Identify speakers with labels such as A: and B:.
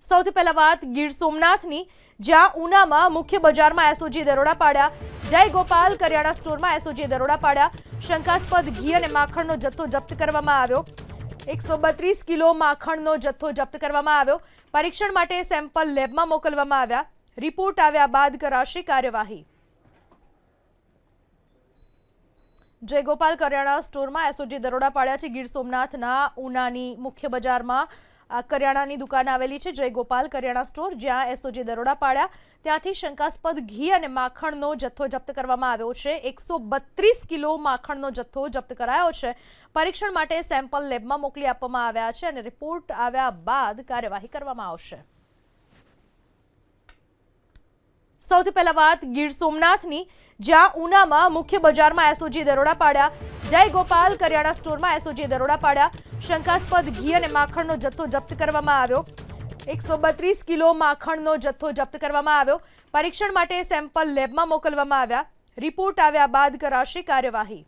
A: સૌથી પહેલા વાત ગીર સોમનાથની, જ્યાં ઉનામાં મુખ્ય બજારમાં એસઓજી દરોડા પાડ્યા। જય ગોપાલ કરિયાણા સ્ટોરમાં એસઓજી દરોડા પાડ્યા। શંકાસ્પદ ઘી અને માખણનો જથ્થો જપ્ત કરવામાં આવ્યો। 132 કિલો માખણનો જથ્થો જપ્ત કરવામાં આવ્યો। પરીક્ષણ માટે સેમ્પલ લેબમાં મોકલવામાં આવ્યા। રિપોર્ટ આવ્યા બાદ કરાશે કાર્યવાહી। જય ગોપાલ કરિયાણા સ્ટોરમાં એસઓજી દરોડા પાડ્યા છે। ગીર સોમનાથના ઉનાની મુખ્ય બજારમાં કરિયાણાની દુકાન આવેલી છે જય ગોપાલ કરિયાણા સ્ટોર, જ્યાં એસઓજી દરોડા પાડ્યા। ત્યાંથી શંકાસ્પદ ઘી અને માખણનો જથ્થો જપ્ત કરવામાં આવ્યો છે। 132 કિલો માખણનો જથ્થો જપ્ત કરાયો છે। પરીક્ષણ માટે સેમ્પલ લેબમાં મોકલી આપવામાં આવ્યા છે અને રિપોર્ટ આવ્યા બાદ કાર્યવાહી કરવામાં આવશે। સૌથી પહેલા વાત ગીર સોમનાથની, જ્યાં ઉનામાં મુખ્ય બજારમાં એસઓજી દરોડા પાડ્યા। જય ગોપાલ કરિયાણા સ્ટોરમાં એસઓજી દરોડા પાડ્યા। શંકાસ્પદ ઘી અને માખણનો જથ્થો જપ્ત કરવામાં આવ્યો। 132 કિલો માખણનો જથ્થો જપ્ત કરવામાં આવ્યો। પરીક્ષણ માટે સેમ્પલ લેબમાં મોકલવામાં આવ્યા। રિપોર્ટ આવ્યા બાદ કરાશે કાર્યવાહી।